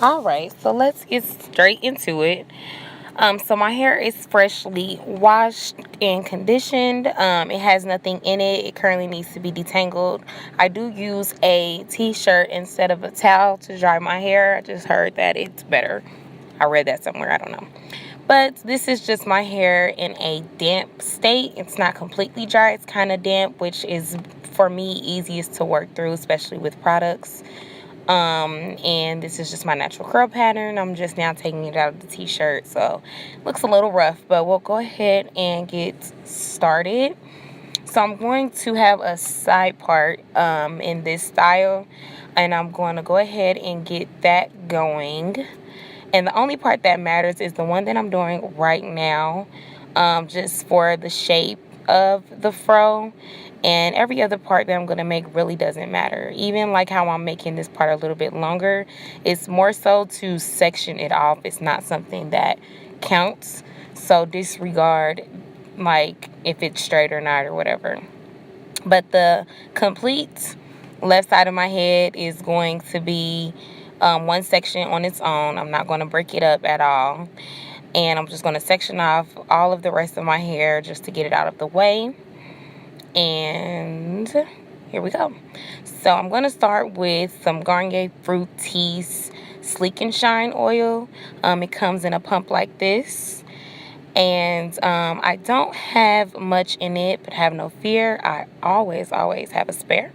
All right, so let's get straight into it. So my hair is freshly washed and conditioned. It has nothing in it. It currently needs to be detangled. I do use a t-shirt instead of a towel to dry my hair. I just heard that it's better. I read that somewhere. I don't know. But this is just my hair in a damp state. It's not completely dry. It's kind of damp, which is for me easiest to work through, especially with products. And this is just my natural curl pattern. I'm just now taking it out of the t-shirt, so it looks a little rough, but we'll go ahead and get started. So I'm going to have a side part in this style, and I'm going to go ahead and get that going. And the only part that matters is the one that I'm doing right now, just for the shape of the fro. And every other part that I'm going to make really doesn't matter. Even like how I'm making this part a little bit longer, it's more so to section it off. It's not something that counts. So disregard like if it's straight or not or whatever. But the complete left side of my head is going to be one section on its own. I'm not going to break it up at all. And I'm just going to section off all of the rest of my hair just to get it out of the way. And here we go. So I'm going to start with some Garnier Fructis Sleek and Shine oil. It comes in a pump like this. And I don't have much in it, but have no fear. I always have a spare.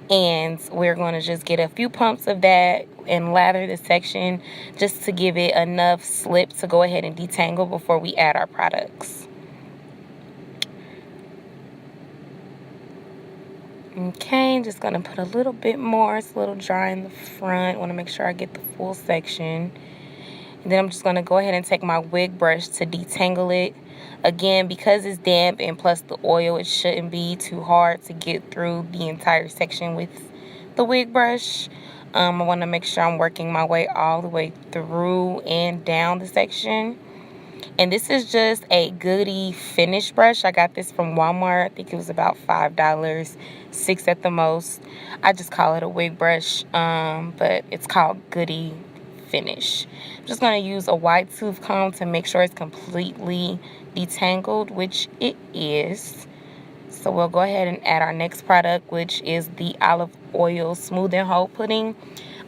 And we're going to just get a few pumps of that and lather the section just to give it enough slip to go ahead and detangle before we add our products. Okay, just going to put a little bit more. It's a little dry in the front. Want to make sure I get the full section. And then I'm just going to go ahead and take my wig brush to detangle it. Again, because it's damp and plus the oil, it shouldn't be too hard to get through the entire section with the wig brush. I want to make sure I'm working my way all the way through and down the section. And this is just a Goody finish brush. I got this from Walmart. I think it was about $5, $6 at the most. I just call it a wig brush, but it's called Goody finish. I'm just going to use a wide tooth comb to make sure it's completely detangled, which it is. So we'll go ahead and add our next product, which is the olive oil smooth and hold pudding.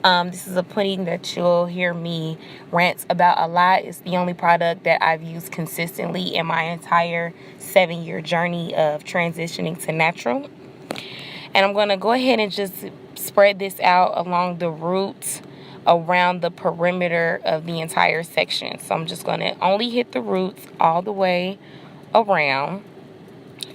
This is a pudding that you'll hear me rant about a lot. It's the only product that I've used consistently in my entire 7-year journey of transitioning to natural. And I'm going to go ahead and just spread this out along the roots around the perimeter of the entire section. So I'm just going to only hit the roots all the way around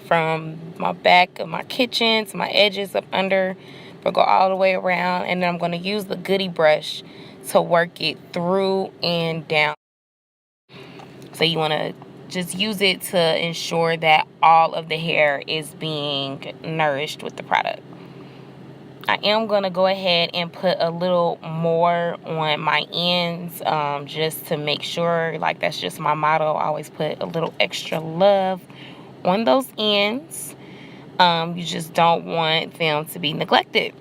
from my back of my kitchen to my edges up under. We'll go all the way around, and then I'm going to use the Goody brush to work it through and down. So you want to just use it to ensure that all of the hair is being nourished with the product. I am going to go ahead and put a little more on my ends, just to make sure, like that's just my motto. I always put a little extra love on those ends. You just don't want them to be neglected.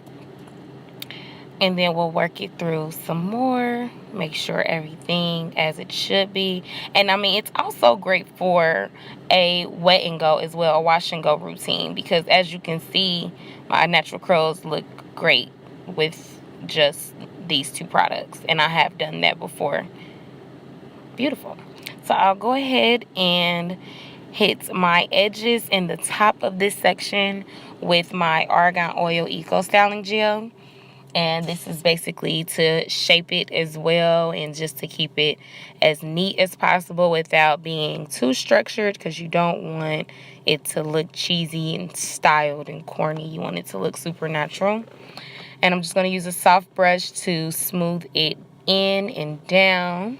And then we'll work it through some more, make sure everything as it should be. And I mean, it's also great for a wet and go as well, a wash and go routine, because as you can see, my natural curls look great with just these two products. And I have done that before. Beautiful. So I'll go ahead and hit my edges in the top of this section with my Argan Oil Eco Styling Gel. And this is basically to shape it as well and just to keep it as neat as possible without being too structured, because you don't want it to look cheesy and styled and corny. You want it to look super natural. And I'm just going to use a soft brush to smooth it in and down.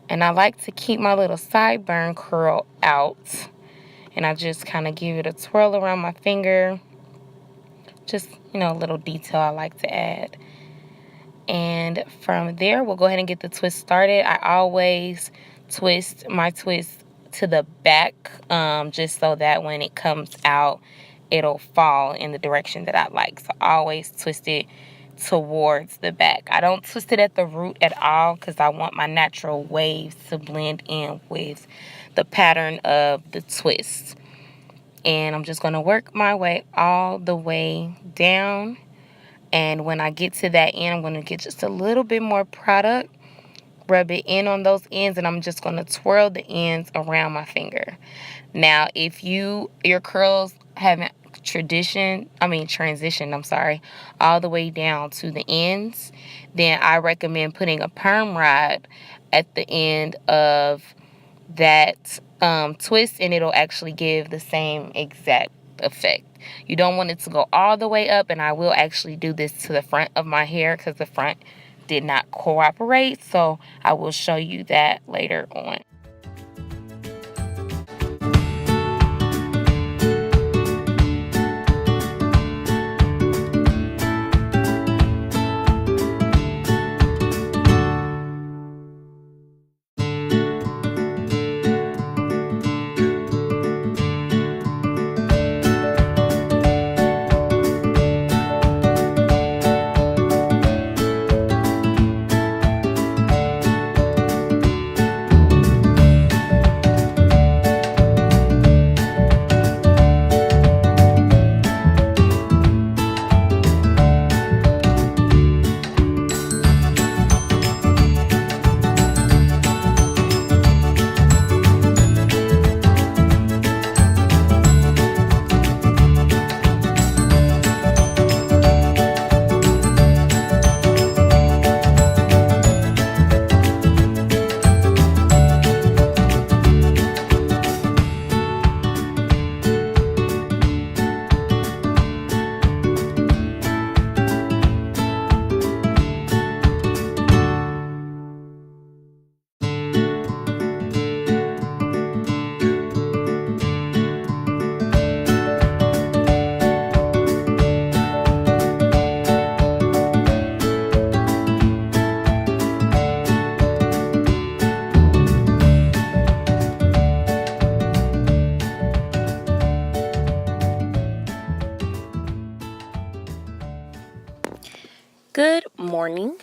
And I like to keep my little sideburn curl out. And I just kind of give it a twirl around my finger. Just, a little detail I like to add. And from there, we'll go ahead and get the twist started. I always twist my twist to the back, just so that when it comes out, it'll fall in the direction that I like. So I always twist it towards the back. I don't twist it at the root at all because I want my natural waves to blend in with the pattern of the twist. And I'm just going to work my way all the way down. And when I get to that end, I'm going to get just a little bit more product, rub it in on those ends, and I'm just going to twirl the ends around my finger. Now, if your curls haven't transition all the way down to the ends, then I recommend putting a perm rod at the end of that twist, and it'll actually give the same exact effect. You don't want it to go all the way up, and I will actually do this to the front of my hair because the front did not cooperate, so I will show you that later on. Good morning.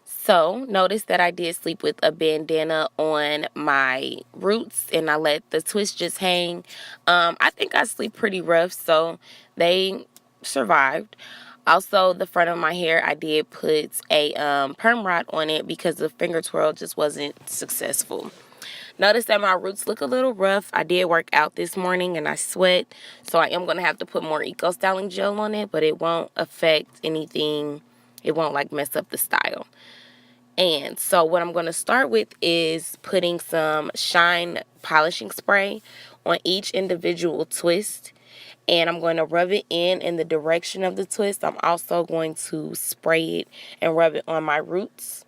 So notice that I did sleep with a bandana on my roots and I let the twist just hang. I think I sleep pretty rough, so they survived. Also, the front of my hair, I did put a perm rod on it because the finger twirl just wasn't successful. Notice that my roots look a little rough. I did work out this morning and I sweat, so I am going to have to put more Eco Styling Gel on it, but it won't affect anything. It won't like mess up the style. And so what I'm going to start with is putting some Shine polishing spray on each individual twist. And I'm going to rub it in the direction of the twist. I'm also going to spray it and rub it on my roots.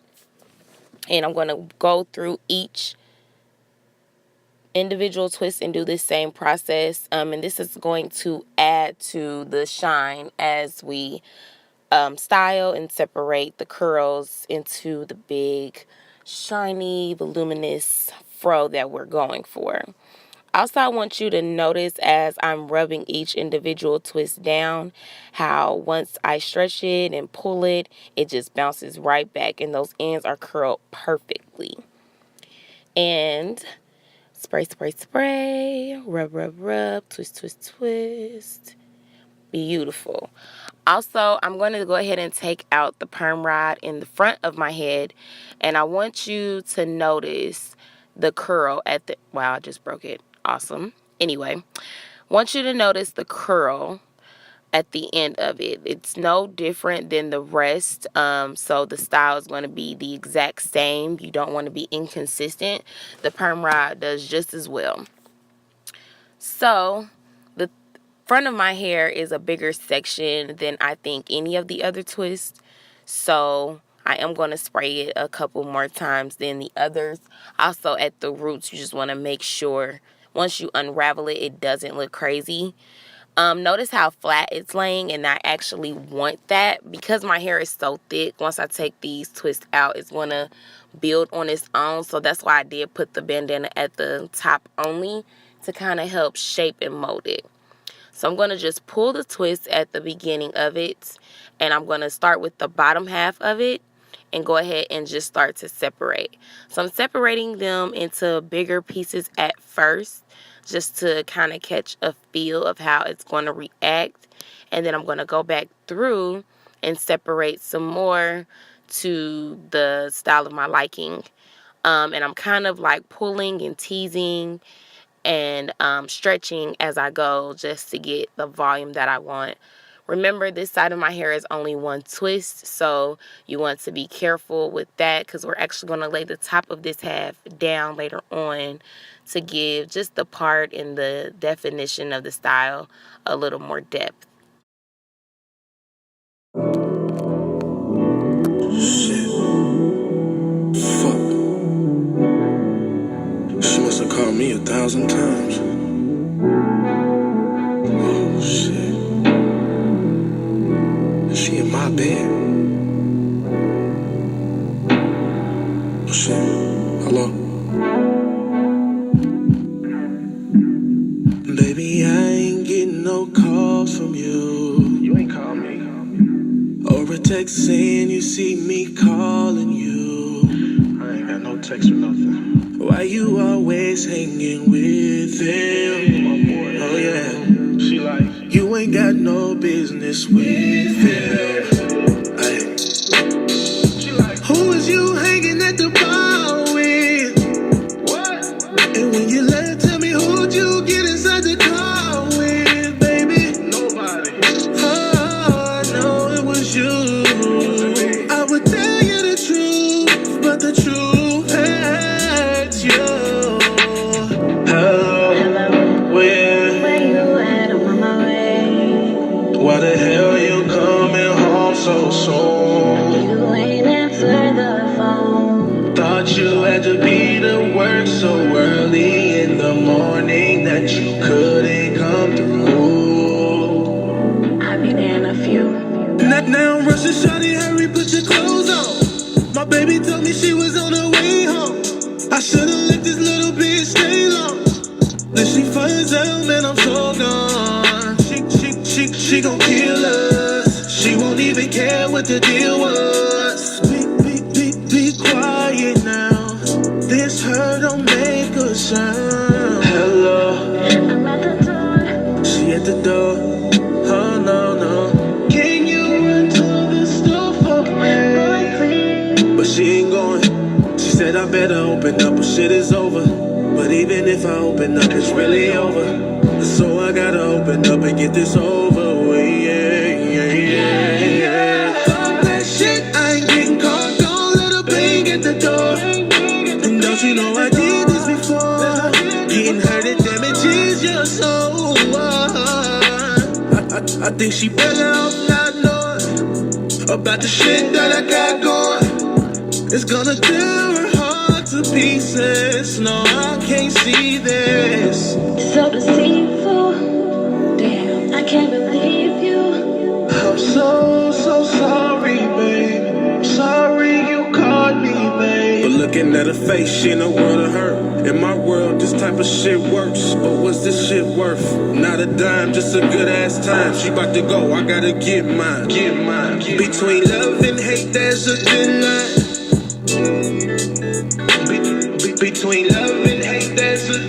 And I'm going to go through each individual twist and do the same process. And this is going to add to the shine as we style and separate the curls into the big, shiny, voluminous fro that we're going for. Also, I want you to notice as I'm rubbing each individual twist down, how once I stretch it and pull it, it just bounces right back and those ends are curled perfectly. And spray, spray, spray, rub, rub, rub, twist, twist, twist. Beautiful. Also, I'm going to go ahead and take out the perm rod in the front of my head, and I want you to notice the curl at the, wow, I just broke it. Awesome. Anyway, want you to notice the curl at the end of it. It's no different than the rest, so the style is going to be the exact same. You don't want to be inconsistent. The perm rod does just as well. So the front of my hair is a bigger section than I think any of the other twists, so I am going to spray it a couple more times than the others. Also at the roots, you just want to make sure once you unravel it, it doesn't look crazy. Notice how flat it's laying, and I actually want that because my hair is so thick. Once I take these twists out, it's going to build on its own, so that's why I did put the bandana at the top only to kind of help shape and mold it. So I'm going to just pull the twist at the beginning of it, and I'm going to start with the bottom half of it and go ahead and just start to separate. So I'm separating them into bigger pieces at first, just to kind of catch a feel of how it's going to react. And then I'm going to go back through and separate some more to the style of my liking. And I'm kind of like pulling and teasing and stretching as I go, just to get the volume that I want. Remember, this side of my hair is only one twist, so you want to be careful with that, because we're actually going to lay the top of this half down later on to give just the part and the definition of the style a little more depth. Shit. Fuck. She must have called me 1,000 times. Oh, shit. Is she in my bed? Oh, shit. Hello? Baby, I ain't getting no calls from you. You ain't called me. Or a text saying you see me calling you. I ain't got no text or nothing. Why you always hanging with him? My boy. Oh yeah. She like, you ain't got no business with him. Ay. She like, who is you hanging at the bar with? What? And when you left, tell me who'd you get inside the car with, baby? Nobody. Oh, I know it was you. I would tell you the truth, but the truth hurts you. Hello, where you at? I'm on my way. Why the hell you coming home so soon? You ain't answered the phone. Thought you had to be to work so early in the morning that you couldn't come through. I'll be there in a few. Now I'm rushing, shawty, hurry, put your clothes on. My baby told me she was on her way home. I should've let this little bitch stay long. Then she finds out, man, I'm so gone. She gon' kill us. She won't even care what the deal was. Be quiet now. This hurt don't make a sound. Hello. I'm at the door. She at the door. Oh no, no. Can you run to the store for me? But she ain't going. She said I better open up or shit is over. But even if I open up, it's really over. So I gotta open up and get this over with. Yeah. Fuck that shit, I ain't getting caught. Don't let her bang at the door. And don't you know I did this before? Getting hurt, it damages your soul. I think she better off not knowing about the shit that I got going. It's gonna tear her heart to pieces. No, I can't see this. So deceitful. Damn, I can't believe you. I'm so sorry, babe. I'm sorry you caught me, babe. But looking at her face, she in a world of hurt. In my world, this type of shit works. But what's this shit worth? Not a dime, just a good ass time. She about to go, I gotta get mine. Between love and hate, there's a thin line. Between love and hate, there's a